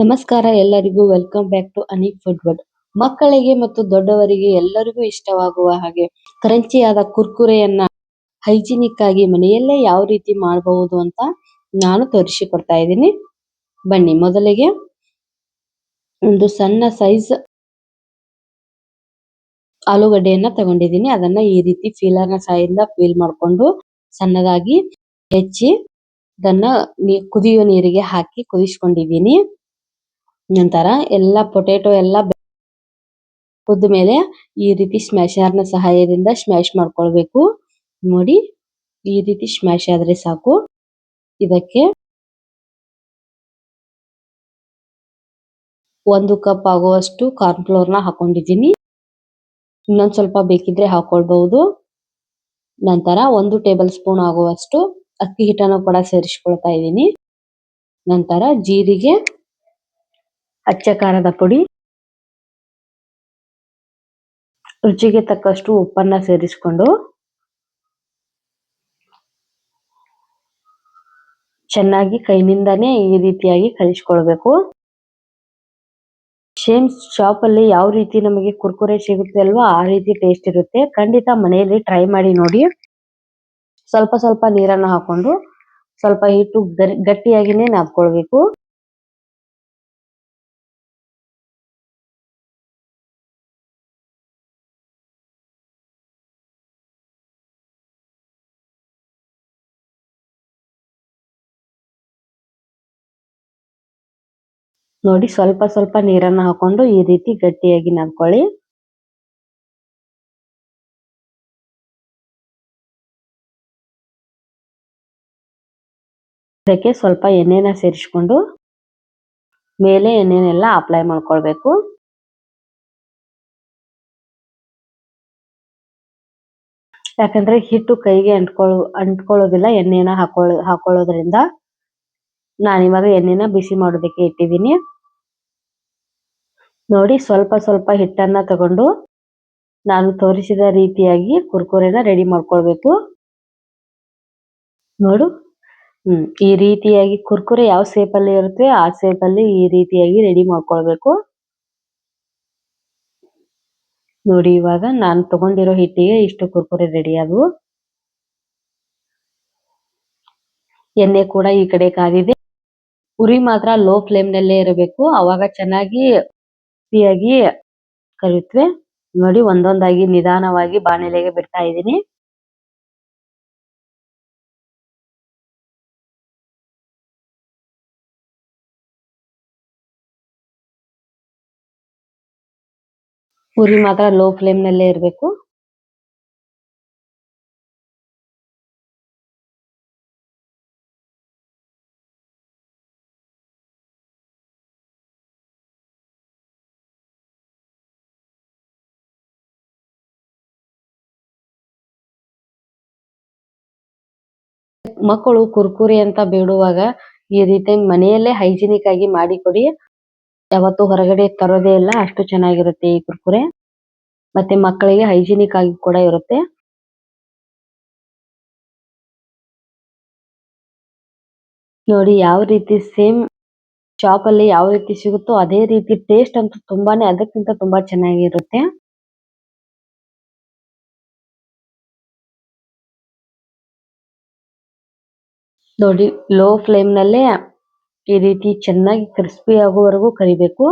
ನಮಸ್ಕಾರ ಎಲ್ಲರಿಗೂ welcome back to Anik food world. ಮಕ್ಕಳಿಗೆ ಮತ್ತು ದೊಡ್ಡವರಿಗೆ ಎಲ್ಲರಿಗೂ ಇಷ್ಟವಾಗುವ ಹಾಗೆ ಕ್ರಂಚಿಯಾದ ಕುರ್ಕುರೆಯನ್ನ ಹೈಜಿನಿಕ್ ಆಗಿ ಮನೆಯಲ್ಲೇ ಯಾವ ರೀತಿ ಮಾಡಬಹುದು ಅಂತ ನಾನು ತೋರಿಸಿಕೊಡ್ತಾ ಇದ್ದೀನಿ. ಬನ್ನಿ, ಮೊದಲಿಗೆ ಒಂದು ಸಣ್ಣ ಸೈಜ್ ಆಲೂಗಡ್ಡೆಯನ್ನ ತಗೊಂಡಿದ್ದೀನಿ. ಅದನ್ನ ಈ ರೀತಿ ಫೀಲರ್ನ ಸಹಾಯದಿಂದ ಫೀಲ್ ಮಾಡಿಕೊಂಡು ಸಣ್ಣದಾಗಿ ಹೆಚ್ಚಿ ಅದನ್ನ ಕುದಿಯುವ ನೀರಿಗೆ ಹಾಕಿ ಕುದಿಸ್ಕೊಂಡಿದ್ದೀನಿ. ನಂತರ ಎಲ್ಲ ಪೊಟೆಟೊ ಎಲ್ಲ ಕುದ್ದ ಮೇಲೆ ಈ ರೀತಿ ಸ್ಮ್ಯಾಶರ್ನ ಸಹಾಯದಿಂದ ಸ್ಮ್ಯಾಶ್ ಮಾಡ್ಕೊಳ್ಬೇಕು. ನೋಡಿ, ಈ ರೀತಿ ಸ್ಮ್ಯಾಶ್ ಆದ್ರೆ ಸಾಕು. ಇದಕ್ಕೆ 1 ಕಪ್ ಆಗುವಷ್ಟು ಕಾರ್ನ್ ಫ್ಲೋರ್ ನ ಹಾಕೊಂಡಿದ್ದೀನಿ. ಇನ್ನೊಂದ್ ಸ್ವಲ್ಪ ಬೇಕಿದ್ರೆ ಹಾಕೊಳ್ಬಹುದು. ನಂತರ 1 ಟೇಬಲ್ ಸ್ಪೂನ್ ಆಗುವಷ್ಟು ಅಕ್ಕಿ ಹಿಟ್ಟನ್ನು ಕೂಡ ಸೇರಿಸಿಕೊಳ್ತಾ ಇದ್ದೀನಿ. ನಂತರ ಜೀರಿಗೆ, ಅಚ್ಚ ಖಾರದ ಪುಡಿ, ರುಚಿಗೆ ತಕ್ಕಷ್ಟು ಉಪ್ಪನ್ನ ಸೇರಿಸಿಕೊಂಡು ಚೆನ್ನಾಗಿ ಕೈನಿಂದಾನೇ ಈ ರೀತಿಯಾಗಿ ಕಲಿಸ್ಕೊಳ್ಬೇಕು. ಸೇಮ್ ಶಾಪ್ ಅಲ್ಲಿ ಯಾವ ರೀತಿ ನಮಗೆ ಕುರ್ಕುರೆ ಸಿಗುತ್ತೆ ಅಲ್ವಾ, ಆ ರೀತಿ ಟೇಸ್ಟ್ ಇರುತ್ತೆ. ಖಂಡಿತ ಮನೆಯಲ್ಲಿ ಟ್ರೈ ಮಾಡಿ ನೋಡಿ. ಸ್ವಲ್ಪ ಸ್ವಲ್ಪ ನೀರನ್ನು ಹಾಕೊಂಡು ಸ್ವಲ್ಪ ಹಿಟ್ಟು ಗಟ್ಟಿಯಾಗಿನೇ ನಾದ್ಕೊಳ್ಬೇಕು. ನೋಡಿ, ಸ್ವಲ್ಪ ಸ್ವಲ್ಪ ನೀರನ್ನು ಹಾಕೊಂಡು ಈ ರೀತಿ ಗಟ್ಟಿಯಾಗಿ ನಾದ್ಕೊಳ್ಳಿ. ಇದಕ್ಕೆ ಸ್ವಲ್ಪ ಎಣ್ಣೆನ ಸೇರಿಸಿಕೊಂಡು ಮೇಲೆ ಎಣ್ಣೆನೆಲ್ಲ ಅಪ್ಲೈ ಮಾಡ್ಕೊಳ್ಬೇಕು. ಯಾಕಂದ್ರೆ ಹಿಟ್ಟು ಕೈಗೆ ಅಂಟ್ಕೊಳ್ಳೋದಿಲ್ಲ ಎಣ್ಣೆನ ಹಾಕೊಳ್ಳೋದ್ರಿಂದ. ನಾನಿವಾಗ ಎಣ್ಣೆನ ಬಿಸಿ ಮಾಡೋದಕ್ಕೆ ಇಟ್ಟಿದ್ದೀನಿ. ನೋಡಿ, ಸ್ವಲ್ಪ ಸ್ವಲ್ಪ ಹಿಟ್ಟನ್ನ ತಗೊಂಡು ನಾನು ತೋರಿಸಿದ ರೀತಿಯಾಗಿ ಕುರ್ಕುರೆನ ರೆಡಿ ಮಾಡ್ಕೊಳ್ಬೇಕು. ನೋಡು, ಈ ರೀತಿಯಾಗಿ ಕುರ್ಕುರೆ ಯಾವ ಶೇಪ್ ಅಲ್ಲಿ ಇರುತ್ತೆ ಆ ಶೇಪ್ ಅಲ್ಲಿ ಈ ರೀತಿಯಾಗಿ ರೆಡಿ ಮಾಡ್ಕೊಳ್ಬೇಕು. ನೋಡಿ, ಇವಾಗ ನಾನು ತಗೊಂಡಿರೋ ಹಿಟ್ಟಿಗೆ ಇಷ್ಟು ಕುರ್ಕುರೆ ರೆಡಿ ಆದವು. ಎಣ್ಣೆ ಕೂಡ ಈ ಕಡೆ ಕಾದಿದೆ. ಉರಿ ಮಾತ್ರ ಲೋ ಫ್ಲೇಮ್ ನಲ್ಲೇ ಇರಬೇಕು, ಅವಾಗ ಚೆನ್ನಾಗಿ ಕರಿಯುತ್ತವೆ. ನೋಡಿ, ಒಂದೊಂದಾಗಿ ನಿಧಾನವಾಗಿ ಬಾಣಲೆಗೆ ಬಿಡ್ತಾ ಇದ್ದೀನಿ. ಉರಿ ಮಾತ್ರ ಲೋ ಫ್ಲೇಮ್ ನಲ್ಲೇ ಇರಬೇಕು. ಮಕ್ಕಳು ಕುರ್ಕುರೆ ಅಂತ ಬೇಡುವಾಗ ಈ ರೀತಿ ಮನೆಯಲ್ಲೇ ಹೈಜಿನಿಕ್ ಆಗಿ ಮಾಡಿಕೊಡಿ. ಯಾವತ್ತು ಹೊರಗಡೆ ತರೋದೇ ಇಲ್ಲ, ಅಷ್ಟು ಚೆನ್ನಾಗಿರುತ್ತೆ ಈ ಕುರ್ಕುರೆ. ಮತ್ತೆ ಮಕ್ಕಳಿಗೆ ಹೈಜಿನಿಕ್ ಆಗಿ ಕೂಡ ಇರುತ್ತೆ. ನೋಡಿ, ಯಾವ ರೀತಿ ಸೇಮ್ ಶಾಪ್ ಅಲ್ಲಿ ಯಾವ ರೀತಿ ಸಿಗುತ್ತೋ ಅದೇ ರೀತಿ ಟೇಸ್ಟ್ ಅಂತೂ ತುಂಬಾನೇ ಅದಕ್ಕಿಂತ ತುಂಬಾ ಚೆನ್ನಾಗಿರುತ್ತೆ. ನೋಡಿ, ಲೋ ಫ್ಲೇಮ್ ನಲ್ಲೇ ಈ ರೀತಿ ಚೆನ್ನಾಗಿ ಕ್ರಿಸ್ಪಿ ಆಗುವವರೆಗೂ ಕರಿಬೇಕು.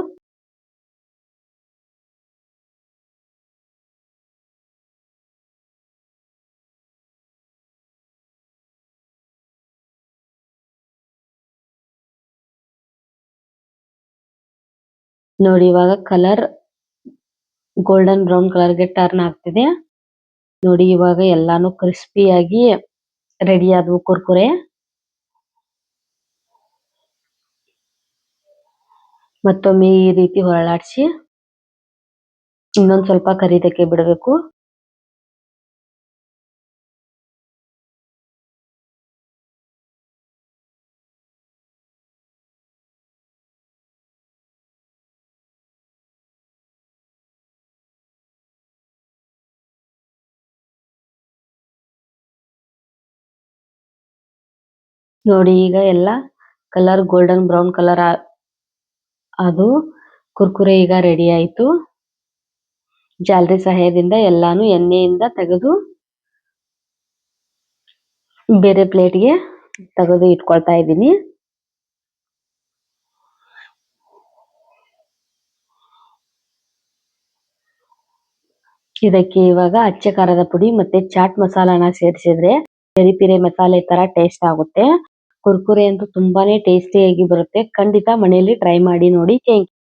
ನೋಡಿ, ಇವಾಗ ಕಲರ್ ಗೋಲ್ಡನ್ ಬ್ರೌನ್ ಕಲರ್ಗೆ ಟರ್ನ್ ಆಗ್ತಿದೆ. ನೋಡಿ, ಇವಾಗ ಎಲ್ಲಾನು ಕ್ರಿಸ್ಪಿಯಾಗಿ ರೆಡಿ ಆದವು ಕುರ್ಕುರೆ. ಮತ್ತೊಮ್ಮೆ ಈ ರೀತಿ ಹೊರಳಾಡಿಸಿ ಇನ್ನೊಂದ್ ಸ್ವಲ್ಪ ಕರಿದಕ್ಕೆ ಬಿಡಬೇಕು. ನೋಡಿ, ಈಗ ಎಲ್ಲ ಕಲರ್ ಗೋಲ್ಡನ್ ಬ್ರೌನ್ ಕಲರ್ ಅದು ಕುರ್ಕುರೆ ಈಗ ರೆಡಿ ಆಯ್ತು. ಜಾಲರಿ ಸಹಾಯದಿಂದ ಎಲ್ಲಾನು ಎಣ್ಣೆಯಿಂದ ತೆಗೆದು ಬೇರೆ ಪ್ಲೇಟ್ಗೆ ತೆಗೆದು ಇಟ್ಕೊಳ್ತಾ ಇದ್ದೀನಿ. ಇದಕ್ಕೆ ಇವಾಗ ಅಚ್ಚ ಖಾರದ ಪುಡಿ ಮತ್ತೆ ಚಾಟ್ ಮಸಾಲಾನ ಸೇರಿಸಿದ್ರೆ ಪೆರಿ ಪಿರಿ ಮಸಾಲೆ ತರ ಟೇಸ್ಟ್ ಆಗುತ್ತೆ. ಕುರ್ಕುರೆ ಅಂತೂ ತುಂಬಾನೇ ಟೇಸ್ಟಿಯಾಗಿ ಬರುತ್ತೆ. ಖಂಡಿತ ಮನೆಯಲ್ಲಿ ಟ್ರೈ ಮಾಡಿ ನೋಡಿ. Thank you.